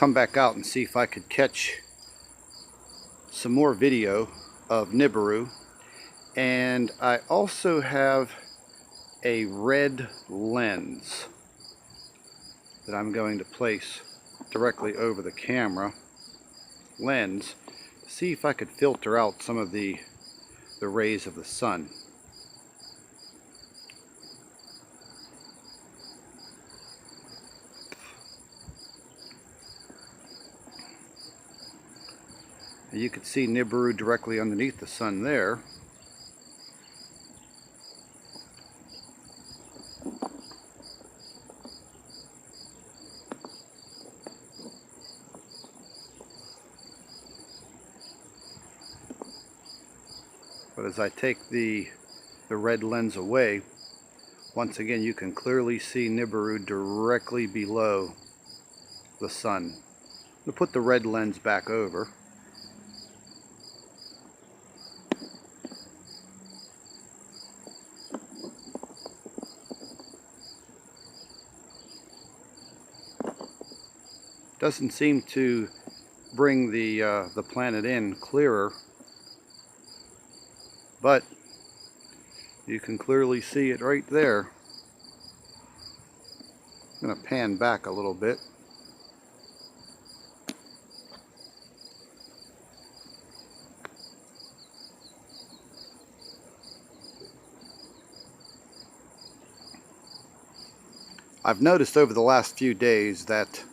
come back out and see if I could catch some more video of Nibiru. And I also have a red lens that I'm going to place directly over the camera lens to see if I could filter out some of the rays of the sun. You can see Nibiru directly underneath the sun there. But as I take the red lens away, once again you can clearly see Nibiru directly below the sun. We'll put the red lens back over. Doesn't seem to bring the planet in clearer, but you can clearly see it right there. I'm going to pan back a little bit. I've noticed over the last few days that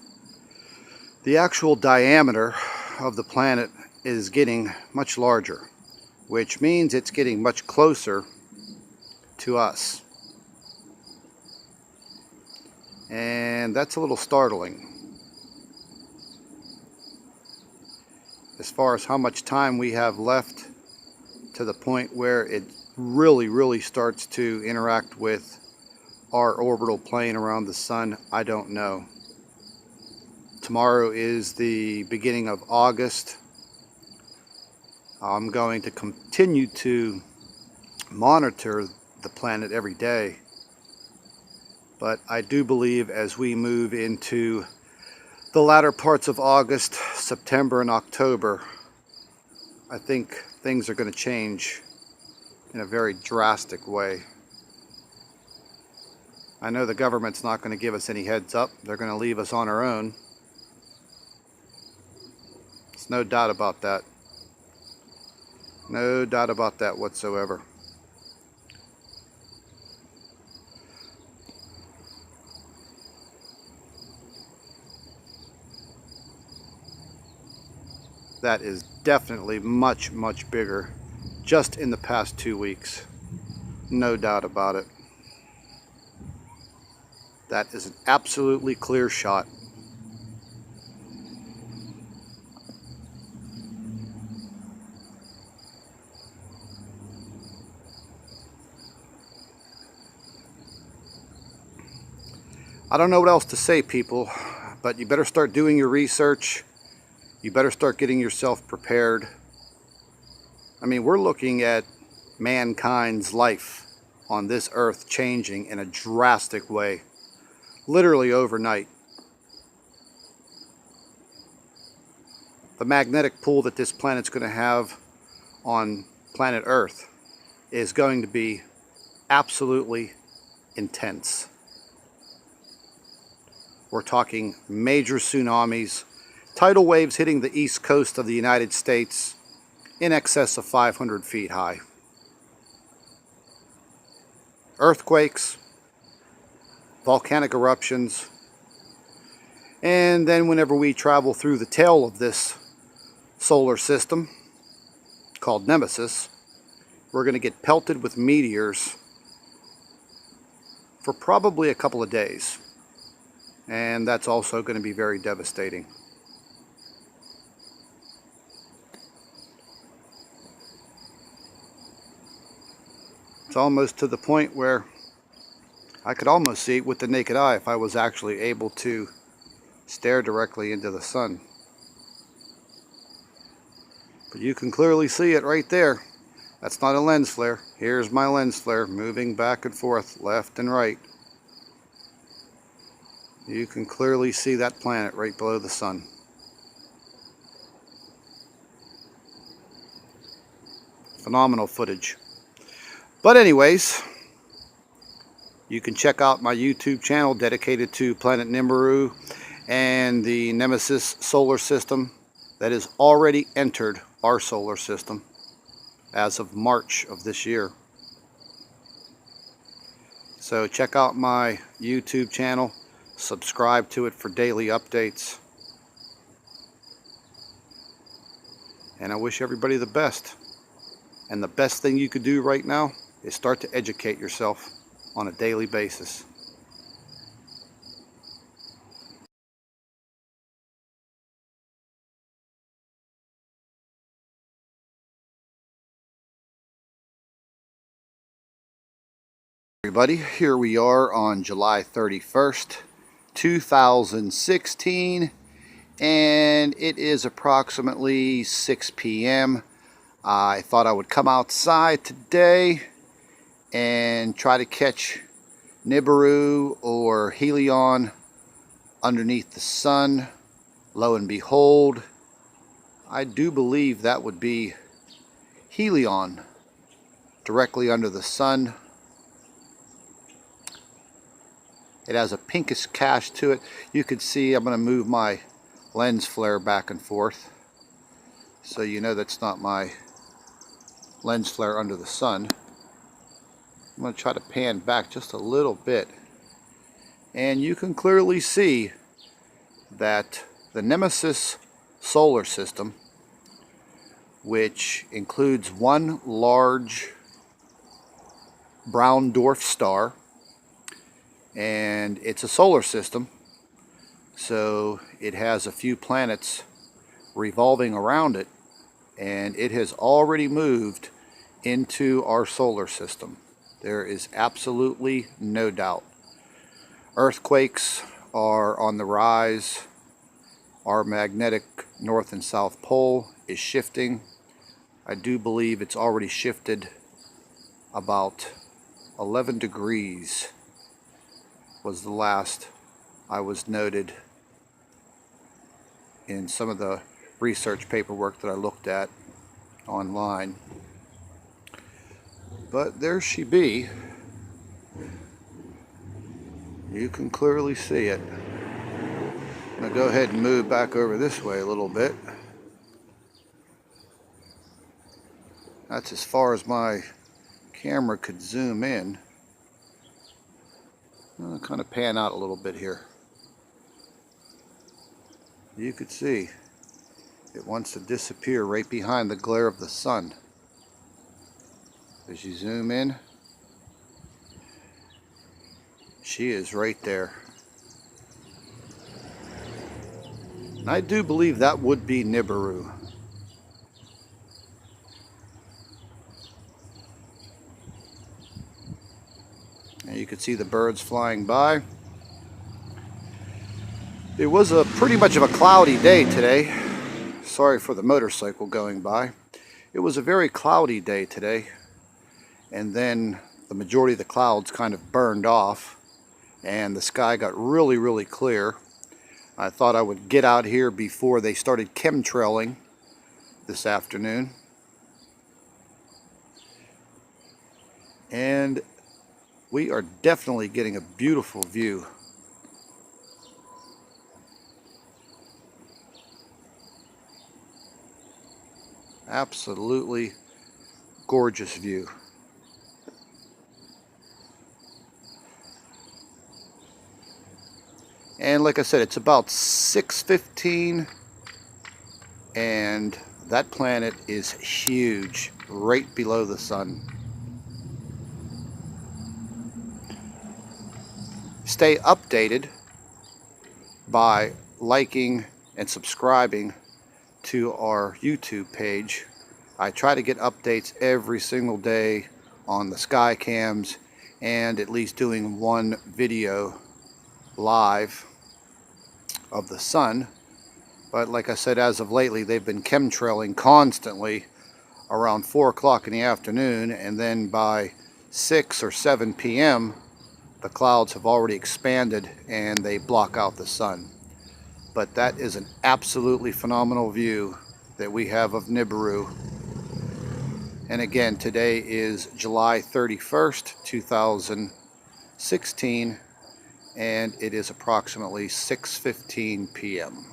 the actual diameter of the planet is getting much larger, which means it's getting much closer to us. And that's a little startling. As far as how much time we have left to the point where it really starts to interact with our orbital plane around the sun, I don't know. Tomorrow is the beginning of August. I'm going to continue to monitor the planet every day. But I do believe as we move into the latter parts of August, September, and October, I think things are going to change in a very drastic way. I know the government's not going to give us any heads up. They're going to leave us on our own. There's no doubt about that. No doubt about that whatsoever. That is definitely much bigger just in the past 2 weeks. No doubt about it. That is an absolutely clear shot. I don't know what else to say, people, but you better start doing your research. You better start getting yourself prepared. I mean, we're looking at mankind's life on this earth changing in a drastic way, literally overnight. The magnetic pull that this planet's going to have on planet Earth is going to be absolutely intense. We're talking major tsunamis, tidal waves hitting the east coast of the United States in excess of 500 feet high. Earthquakes, volcanic eruptions, and then whenever we travel through the tail of this solar system, called Nemesis, we're going to get pelted with meteors for probably a couple of days. And that's also going to be very devastating. It's almost to the point where I could almost see it with the naked eye if I was actually able to stare directly into the sun. But you can clearly see it right there. That's not a lens flare. Here's my lens flare moving back and forth, left and right. You can clearly see that planet right below the sun. Phenomenal footage. But anyways, you can check out my YouTube channel dedicated to planet Nibiru and the Nemesis solar system that has already entered our solar system as of March of this year. So check out my YouTube channel, subscribe to it for daily updates, and I wish everybody the best. And the best thing you could do right now is start to educate yourself on a daily basis. Everybody, here we are on July 31st, 2016, and it is approximately 6 p.m. I thought I would come outside today and try to catch Nibiru or Helion underneath the sun. Lo and behold, I do believe that would be Helion directly under the sun. It has a pinkish cast to it. You can see I'm going to move my lens flare back and forth so you know that's not my lens flare under the sun. I'm going to try to pan back just a little bit, and you can clearly see that the Nemesis solar system, which includes one large brown dwarf star, and it's a solar system, so it has a few planets revolving around it, and it has already moved into our solar system. There is absolutely no doubt. Earthquakes are on the rise. Our magnetic north and south pole is shifting. I do believe it's already shifted about 11 degrees was the last I was noted in some of the research paperwork that I looked at online. But there she be. You can clearly see it. I'm going to go ahead and move back over this way a little bit. That's as far as my camera could zoom in. I'll kind of pan out a little bit here. You could see it wants to disappear right behind the glare of the sun. As you zoom in, she is right there. And I do believe that would be Nibiru. And you can see the birds flying by. It was pretty much of a cloudy day today. Sorry for the motorcycle going by. It was a very cloudy day today. And then the majority of the clouds kind of burned off and the sky got really, really clear. I thought I would get out here before they started chemtrailing this afternoon. And we are definitely getting a beautiful view. Absolutely gorgeous view. And like I said, it's about 6:15, and that planet is huge, right below the sun. Stay updated by liking and subscribing to our YouTube page. I try to get updates every single day on the sky cams and at least doing one video live of the sun. But like I said, as of lately, they've been chemtrailing constantly around 4 o'clock in the afternoon, and then by 6 or 7 p.m. the clouds have already expanded and they block out the sun. But that is an absolutely phenomenal view that we have of Nibiru. And again, today is July 31st, 2016, and it is approximately 6:15 p.m.